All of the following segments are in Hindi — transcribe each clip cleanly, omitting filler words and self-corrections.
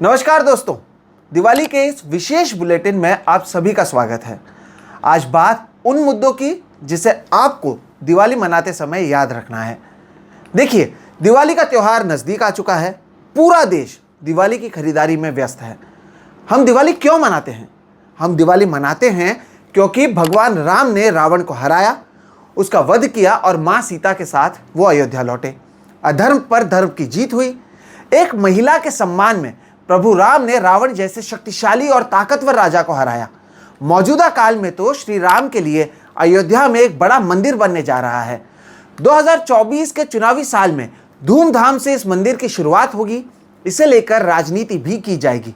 नमस्कार दोस्तों, दिवाली के इस विशेष बुलेटिन में आप सभी का स्वागत है। आज बात उन मुद्दों की जिसे आपको दिवाली मनाते समय याद रखना है। देखिए, दिवाली का त्यौहार नज़दीक आ चुका है। पूरा देश दिवाली की खरीदारी में व्यस्त है। हम दिवाली क्यों मनाते हैं? हम दिवाली मनाते हैं क्योंकि भगवान राम ने रावण को हराया, उसका वध किया और माँ सीता के साथ वो अयोध्या लौटे। अधर्म पर धर्म की जीत हुई। एक महिला के सम्मान में प्रभु राम ने रावण जैसे शक्तिशाली और ताकतवर राजा को हराया। मौजूदा काल में तो श्री राम के लिए अयोध्या में एक बड़ा मंदिर बनने जा रहा है। 2024 के चुनावी साल में धूमधाम से इस मंदिर की शुरुआत होगी। इसे लेकर राजनीति भी की जाएगी।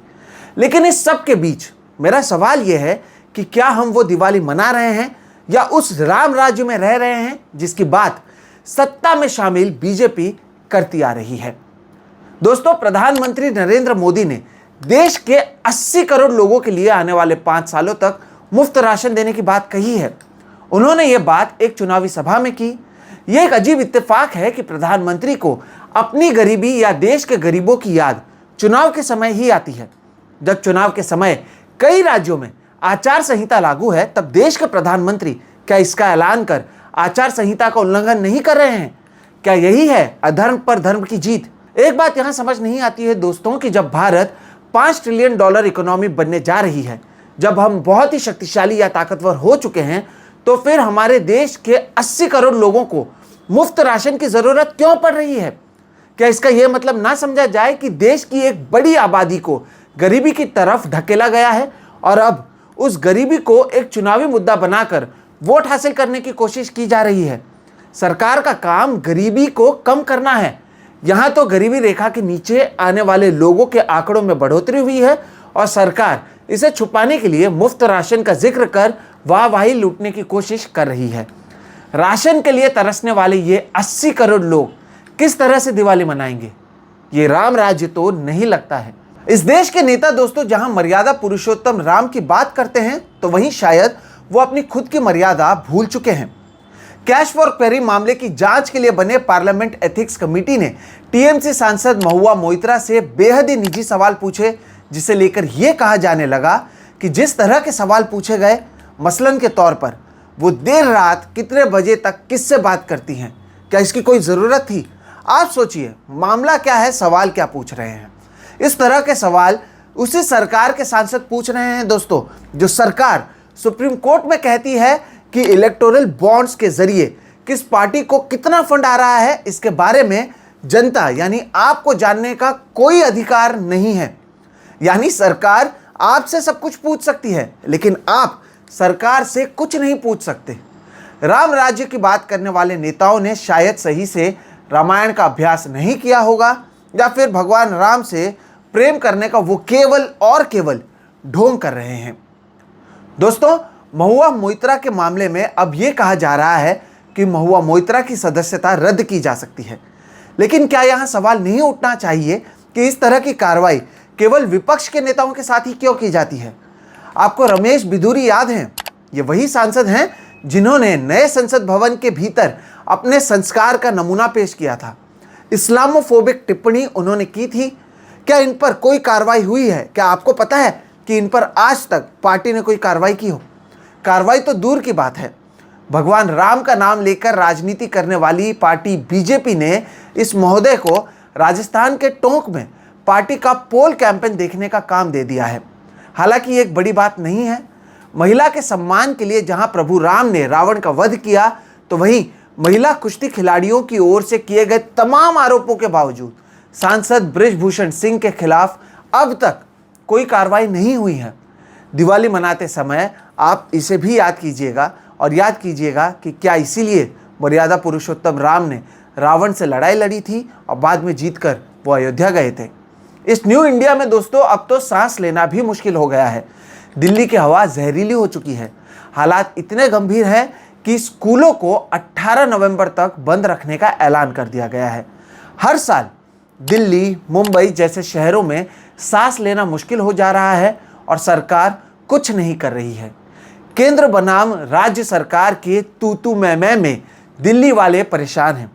लेकिन इस सब के बीच मेरा सवाल यह है कि क्या हम वो दिवाली मना रहे हैं या उस राम राज्य में रह रहे हैं जिसकी बात सत्ता में शामिल बीजेपी करती आ रही है। दोस्तों, प्रधानमंत्री नरेंद्र मोदी ने देश के 80 करोड़ लोगों के लिए आने वाले 5 सालों तक मुफ्त राशन देने की बात कही है। उन्होंने ये बात एक चुनावी सभा में की। यह एक अजीब इत्तेफाक है कि प्रधानमंत्री को अपनी गरीबी या देश के गरीबों की याद चुनाव के समय ही आती है। जब चुनाव के समय कई राज्यों में आचार संहिता लागू है, तब देश के प्रधानमंत्री क्या इसका ऐलान कर आचार संहिता का उल्लंघन नहीं कर रहे हैं? क्या यही है अधर्म पर धर्म की जीत? एक बात यहां समझ नहीं आती है दोस्तों कि जब भारत $5 ट्रिलियन इकोनॉमी बनने जा रही है, जब हम बहुत ही शक्तिशाली या ताकतवर हो चुके हैं, तो फिर हमारे देश के 80 करोड़ लोगों को मुफ्त राशन की जरूरत क्यों पड़ रही है? क्या इसका यह मतलब ना समझा जाए कि देश की एक बड़ी आबादी को गरीबी की तरफ धकेला गया है और अब उस गरीबी को एक चुनावी मुद्दा बनाकर वोट हासिल करने की कोशिश की जा रही है? सरकार का काम गरीबी को कम करना है। यहां तो गरीबी रेखा के नीचे आने वाले लोगों के आंकड़ों में बढ़ोतरी हुई है और सरकार इसे छुपाने के लिए मुफ्त राशन का जिक्र कर वाहवाही लूटने की कोशिश कर रही है। राशन के लिए तरसने वाले ये 80 करोड़ लोग किस तरह से दिवाली मनाएंगे? ये राम राज्य तो नहीं लगता है। इस देश के नेता दोस्तों जहां मर्यादा पुरुषोत्तम राम की बात करते हैं, तो वहीं शायद वो अपनी खुद की मर्यादा भूल चुके हैं। कैश फॉर क्वेरी मामले की जांच के लिए बने पार्लियामेंट एथिक्स कमेटी ने टीएमसी सांसद महुआ मोइत्रा से बेहद ही निजी सवाल पूछे, जिसे लेकर यह कहा जाने लगा कि जिस तरह के सवाल पूछे गए, मसलन के तौर पर वो देर रात कितने बजे तक किससे बात करती हैं, क्या इसकी कोई ज़रूरत थी? आप सोचिए, मामला क्या है, सवाल क्या पूछ रहे हैं। इस तरह के सवाल उसी सरकार के सांसद पूछ रहे हैं दोस्तों, जो सरकार सुप्रीम कोर्ट में कहती है कि इलेक्टोरल बॉन्ड्स के जरिए किस पार्टी को कितना फंड आ रहा है, इसके बारे में जनता यानी आपको जानने का कोई अधिकार नहीं है। यानी सरकार आपसे सब कुछ पूछ सकती है, लेकिन आप सरकार से कुछ नहीं पूछ सकते। राम राज्य की बात करने वाले नेताओं ने शायद सही से रामायण का अभ्यास नहीं किया होगा, या फिर भगवान राम से प्रेम करने का वो केवल और केवल ढोंग कर रहे हैं। दोस्तों, महुआ मोइत्रा के मामले में अब यह कहा जा रहा है कि महुआ मोइत्रा की सदस्यता रद्द की जा सकती है। लेकिन क्या यहां सवाल नहीं उठना चाहिए कि इस तरह की कार्रवाई केवल विपक्ष के नेताओं के साथ ही क्यों की जाती है? आपको रमेश बिधूरी याद हैं? ये वही सांसद हैं जिन्होंने नए संसद भवन के भीतर अपने संस्कार का नमूना पेश किया था। इस्लामोफोबिक टिप्पणी उन्होंने की थी। क्या इन पर कोई कार्रवाई हुई है? क्या आपको पता है कि इन पर आज तक पार्टी ने कोई कार्रवाई की हो? कार्रवाई तो दूर की बात है। भगवान राम का नाम लेकर राजनीति करने वाली पार्टी बीजेपी ने इस महोदय को राजस्थान के टोंक में पार्टी का पोल कैंपेन देखने का काम दे दिया है। हालांकि ये एक बड़ी बात नहीं है। महिला के सम्मान के लिए जहां प्रभु राम ने रावण का वध किया, तो वहीं महिला कुश्ती खिलाड़ियों की ओर से किए गए तमाम आरोपों के बावजूद सांसद बृजभूषण सिंह के खिलाफ अब तक कोई कार्रवाई नहीं हुई है। दिवाली मनाते समय आप इसे भी याद कीजिएगा और याद कीजिएगा कि क्या इसीलिए मर्यादा पुरुषोत्तम राम ने रावण से लड़ाई लड़ी थी और बाद में जीतकर वो अयोध्या गए थे। इस न्यू इंडिया में दोस्तों अब तो सांस लेना भी मुश्किल हो गया है। दिल्ली की हवा जहरीली हो चुकी है। हालात इतने गंभीर हैं कि स्कूलों को 18 नवंबर तक बंद रखने का ऐलान कर दिया गया है। हर साल दिल्ली, मुंबई जैसे शहरों में सांस लेना मुश्किल हो जा रहा है और सरकार कुछ नहीं कर रही है। केंद्र बनाम राज्य सरकार के तू मैं में दिल्ली वाले परेशान हैं।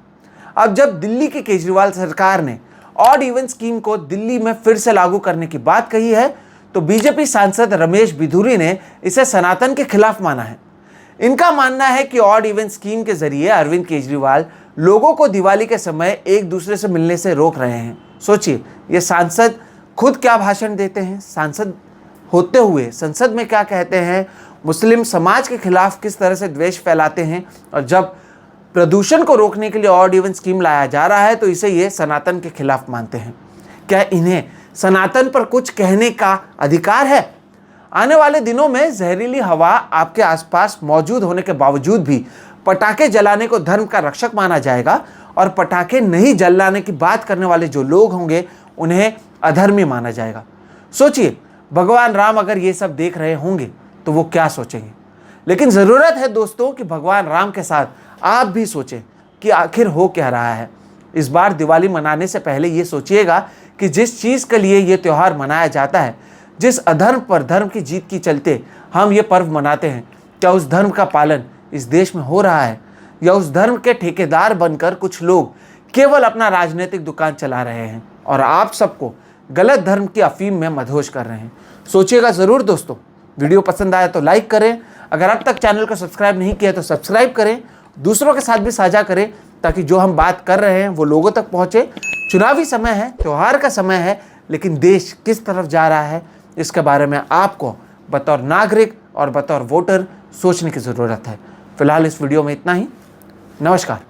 अब जब दिल्ली की केजरीवाल सरकार ने ऑड इवन स्कीम को दिल्ली में फिर से लागू करने की बात कही है, तो बीजेपी सांसद रमेश बिधूरी ने इसे सनातन के खिलाफ माना है। इनका मानना है कि ऑड इवन स्कीम के जरिए अरविंद केजरीवाल लोगों को दिवाली के समय एक दूसरे से मिलने से रोक रहे हैं। सोचिए, ये सांसद खुद क्या भाषण देते हैं, सांसद होते हुए संसद में क्या कहते हैं, मुस्लिम समाज के खिलाफ किस तरह से द्वेष फैलाते हैं, और जब प्रदूषण को रोकने के लिए ऑड इवन स्कीम लाया जा रहा है तो इसे ये सनातन के खिलाफ मानते हैं। क्या इन्हें सनातन पर कुछ कहने का अधिकार है? आने वाले दिनों में जहरीली हवा आपके आसपास मौजूद होने के बावजूद भी पटाखे जलाने को धर्म का रक्षक माना जाएगा, और पटाखे नहीं जलाने की बात करने वाले जो लोग होंगे उन्हें अधर्मी माना जाएगा। सोचिए, भगवान राम अगर ये सब देख रहे होंगे तो वो क्या सोचेंगे। लेकिन ज़रूरत है दोस्तों कि भगवान राम के साथ आप भी सोचें कि आखिर हो क्या रहा है। इस बार दिवाली मनाने से पहले ये सोचिएगा कि जिस चीज़ के लिए ये त्यौहार मनाया जाता है, जिस अधर्म पर धर्म की जीत की चलते हम ये पर्व मनाते हैं, क्या उस धर्म का पालन इस देश में हो रहा है, या उस धर्म के ठेकेदार बनकर कुछ लोग केवल अपना राजनीतिक दुकान चला रहे हैं और आप सबको गलत धर्म की अफीम में मदहोश कर रहे हैं। सोचिएगा ज़रूर दोस्तों। वीडियो पसंद आया तो लाइक करें, अगर अब तक चैनल को सब्सक्राइब नहीं किया तो सब्सक्राइब करें, दूसरों के साथ भी साझा करें ताकि जो हम बात कर रहे हैं वो लोगों तक पहुँचे। चुनावी समय है, त्यौहार का समय है, लेकिन देश किस तरफ जा रहा है इसके बारे में आपको बतौर नागरिक और बतौर वोटर सोचने की ज़रूरत है। फिलहाल इस वीडियो में इतना ही। नमस्कार।